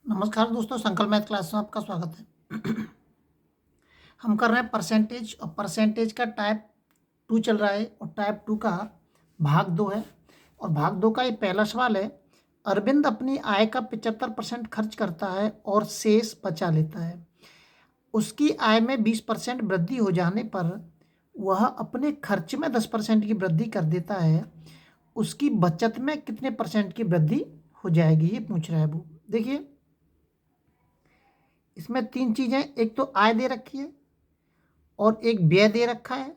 नमस्कार दोस्तों, संकल्प मैथ क्लास में आपका स्वागत है। हम कर रहे हैं परसेंटेज, और परसेंटेज का टाइप 2 चल रहा है और टाइप 2 का भाग 2 है। और भाग 2 का ये पहला सवाल है। अरविंद अपनी आय का 75% खर्च करता है और शेष बचा लेता है। उसकी आय में 20% वृद्धि हो जाने पर वह अपने खर्च में 10% की वृद्धि कर देता है। उसकी बचत में कितने परसेंट की वृद्धि हो जाएगी, ये पूछ रहा है वो। देखिए, इसमें 3 चीज़ें, एक तो आय दे रखी है और एक व्यय दे रखा है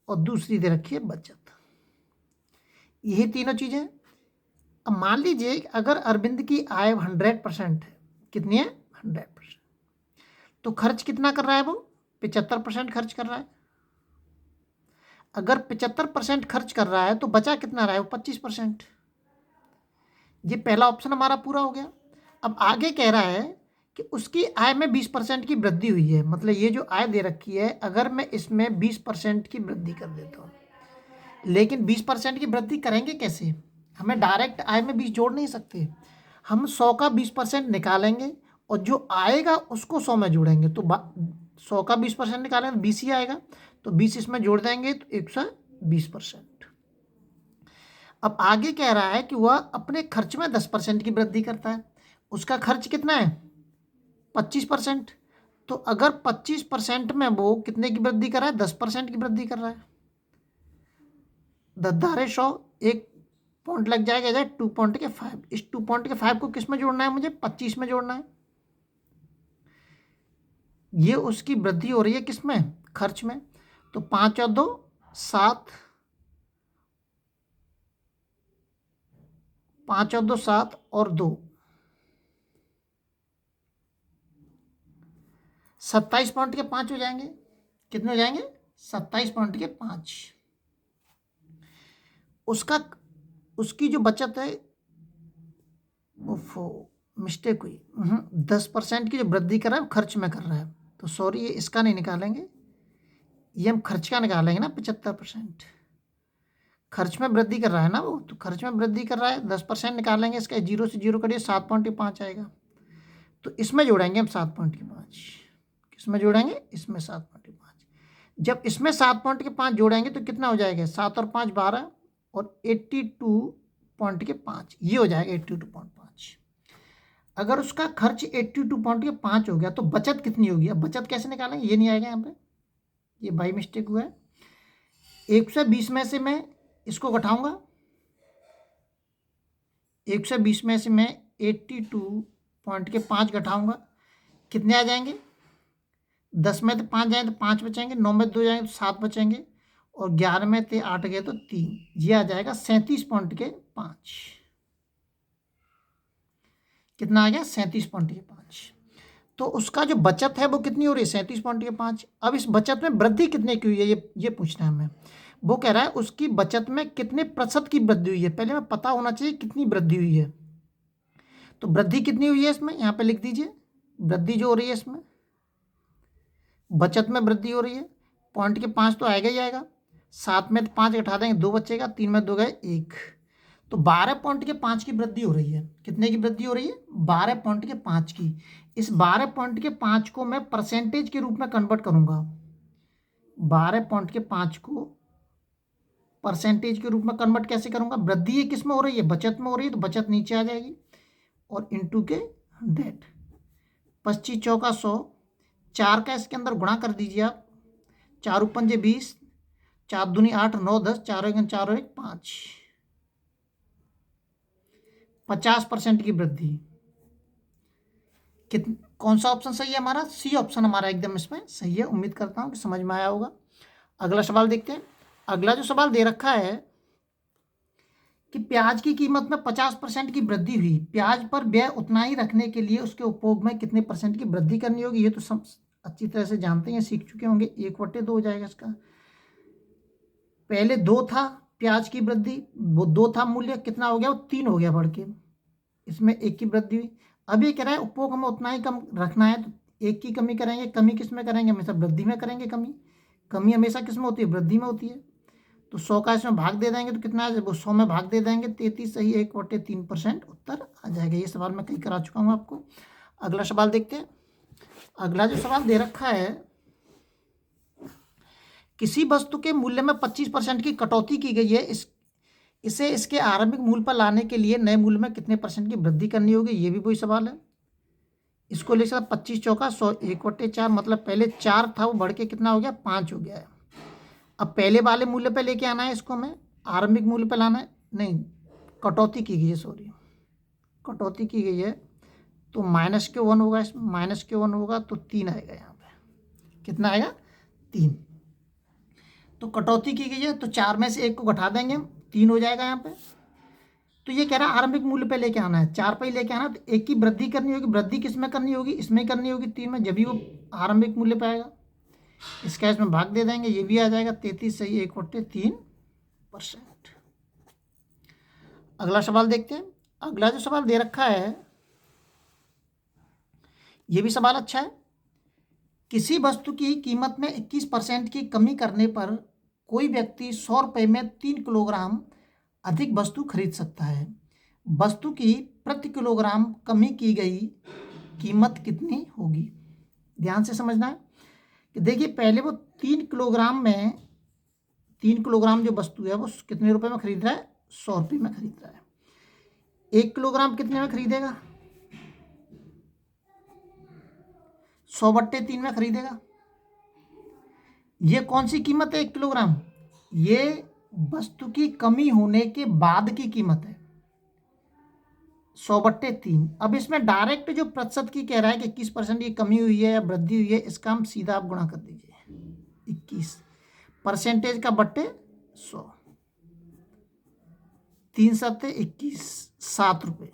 और दूसरी दे रखी है बचत। यही तीनों चीज़ें। अब मान लीजिए अगर अरविंद की आय 100% है, कितनी है 100%, तो खर्च कितना कर रहा है वो 75% खर्च कर रहा है। अगर 75% खर्च कर रहा है तो बचा कितना रहा है वो 25%। ये पहला ऑप्शन हमारा पूरा हो गया। अब आगे कह रहा है कि उसकी आय में 20% की वृद्धि हुई है। मतलब ये जो आय दे रखी है, अगर मैं इसमें 20% की वृद्धि कर देता हूँ, लेकिन 20% की वृद्धि करेंगे कैसे? हमें डायरेक्ट आय में 20 जोड़ नहीं सकते। हम 100 का 20% निकालेंगे और जो आएगा उसको 100 में जोड़ेंगे। तो 100 का 20% निकालेंगे तो 20 ही आएगा, तो 20 इसमें जोड़ देंगे तो 120%। अब आगे कह रहा है कि वह अपने खर्च में 10% की वृद्धि करता है। उसका खर्च कितना है 25%। तो अगर 25% में वो कितने की वृद्धि कर रहा है 10% की वृद्धि कर रहा है। 10 × 100, एक पॉइंट लग जाएगा इधर 2.5। इस 2.5 को किस में जोड़ना है मुझे 25 में जोड़ना है। ये उसकी वृद्धि हो रही है किस में खर्च में। तो 5 और 2 7, 5 और 2 7 और 2 27.5 हो जाएंगे। कितने हो जाएंगे 27.5। उसकी जो बचत है, ओफो मिस्टेक हुई, 10% की जो वृद्धि कर रहा है खर्च में कर रहा है। तो सॉरी, ये इसका नहीं निकालेंगे, ये हम खर्च का निकालेंगे ना। 75% खर्च में वृद्धि कर रहा है ना वो, तो खर्च में वृद्धि कर रहा है 10% निकालेंगे इसका। 0 से 0 करिए 7.5 आएगा। तो इसमें जोड़ेंगे हम 7.5। किसमें जोड़ेंगे इसमें 7.5। जब इसमें 7.5 जोड़ेंगे तो कितना हो जाएगा 7 और 5 12 और 82.5, ये हो जाएगा 82.5। अगर उसका खर्च 82.5 हो गया तो बचत कितनी होगी? अब बचत कैसे निकालेंगे, ये नहीं आएगा यहाँ पे, ये बाई मिस्टेक हुआ है। 120 में से मैं इसको घटाऊंगा, 120 में से मैं 82.5 घटाऊंगा, कितने आ जाएंगे? 10 में तो 5 जाए तो 5 बचेंगे, 9 में 2 जाएंगे तो 7 बचेंगे, और 11 में तो 8 गए तो 3। ये आ जाएगा 37.5। कितना आ गया 37.5। तो उसका जो बचत है वो कितनी हो रही है 37.5। अब इस बचत में वृद्धि कितने की हुई है, ये पूछना है हमें। वो कह रहा है उसकी बचत में कितने प्रतिशत की वृद्धि हुई है। पहले हमें पता होना चाहिए कितनी वृद्धि हुई है। तो वृद्धि कितनी हुई है इसमें, यहाँ पे लिख दीजिए। वृद्धि जो हो रही है इसमें, बचत में वृद्धि हो रही है, पॉइंट के 5 तो आएगा ही आएगा। 7 में 5 घटा देंगे 2 बचेगा, 3 में 2 गए 1। तो 12.5 की वृद्धि हो रही है। कितने की वृद्धि हो रही है 12.5 की। इस 12.5 को मैं परसेंटेज के रूप में कन्वर्ट करूंगा। 12.5 को परसेंटेज के रूप में कन्वर्ट कैसे करूंगा? वृद्धि ये किस में हो रही है बचत में हो रही है, तो बचत नीचे आ जाएगी और इंटू के 100। 25 चौका 100, 4 का इसके अंदर गुणा कर दीजिए आप। 4 पंजे 20, 4 दूनी 8, 9 10, 4 1 4 1 5। 50% की वृद्धि। कौन सा ऑप्शन सही है हमारा? सी ऑप्शन हमारा एकदम इसमें सही है। उम्मीद करता हूं कि समझ में आया होगा। अगला सवाल देखते हैं। अगला जो सवाल दे रखा है कि प्याज की कीमत में 50% की वृद्धि हुई, प्याज पर व्यय उतना ही रखने के लिए उसके उपभोग में कितने परसेंट की वृद्धि करनी होगी? ये तो अच्छी तरह से जानते हैं, सीख चुके होंगे। 1/2 हो जाएगा इसका। पहले 2 था प्याज की वृद्धि, वो 2 था मूल्य, कितना हो गया वो 3 हो गया बढ़ के। इसमें 1 की वृद्धि हुई। अब ये कह रहा है उपभोग हमें उतना ही कम रखना है, तो 1 की कमी करेंगे। कमी किस में करेंगे? हमेशा वृद्धि में करेंगे कमी। कमी हमेशा किस में होती है? वृद्धि में होती है। तो 100 का इसमें भाग दे देंगे तो कितना है वो 100 में भाग दे देंगे, 33 सही 1/3% उत्तर आ जाएगा। ये सवाल मैं कई करा चुका हूँ आपको। अगला सवाल देखते हैं। अगला जो सवाल दे रखा है, किसी वस्तु के मूल्य में 25% की कटौती की गई है, इसे इसके आरंभिक मूल्य पर लाने के लिए नए मूल्य में कितने % की वृद्धि करनी होगी। ये भी वही सवाल है। इसको ले सकता 25 चौका 100, 1/4, मतलब पहले 4 था वो बढ़ के कितना हो गया 5 हो गया है। अब पहले वाले मूल्य पे लेके आना है इसको, हमें आरंभिक मूल्य पे लाना है, नहीं कटौती की गई है, सॉरी कटौती की गई है, तो -1 होगा, इसमें -1 होगा तो 3 आएगा यहाँ पे। कितना आएगा 3। तो कटौती की गई है तो 4 में से 1 को घटा देंगे हम, 3 हो जाएगा यहाँ पे। तो ये कह रहा है आरंभिक मूल्य पे लेके आना है, 4 पे ही लेके आना है, तो 1 की वृद्धि करनी होगी। वृद्धि किस में करनी होगी, इसमें करनी होगी 3 में, जब भी वो आरंभिक मूल्य पे आएगा। इसका इसमें भाग दे देंगे, ये भी आ जाएगा 33 सही 1/3%। अगला सवाल देखते हैं। अगला जो सवाल दे रखा है ये भी सवाल अच्छा है। किसी वस्तु की कीमत में 21% की कमी करने पर कोई व्यक्ति 100 रुपये में 3 किलोग्राम अधिक वस्तु खरीद सकता है। वस्तु की प्रति किलोग्राम कमी की गई कीमत कितनी होगी। ध्यान से समझना है कि देखिए पहले वो 3 किलोग्राम में 3 किलोग्राम जो वस्तु है वो कितने रुपए में खरीद रहा है, 100 रुपये में खरीद रहा है। 1 किलोग्राम कितने में खरीदेगा, 100/3 में खरीदेगा। ये कौन सी कीमत है 1 किलोग्राम, ये वस्तु की कमी होने के बाद की कीमत है 100/3। अब इसमें डायरेक्ट जो प्रतिशत की कह रहा है कि 21% की कमी हुई है या वृद्धि हुई है, इसका हम सीधा आप गुणा कर दीजिए 21% का बट्टे 100, 3 7 21, 7 रुपये।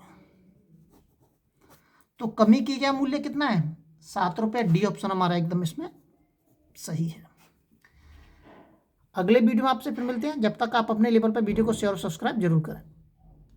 तो कमी की गया मूल्य कितना है 7 रुपये। डी ऑप्शन हमारा एकदम इसमें सही है। अगले वीडियो में आपसे फिर मिलते हैं, जब तक आप अपने लेवल पर वीडियो को शेयर और सब्सक्राइब जरूर करें।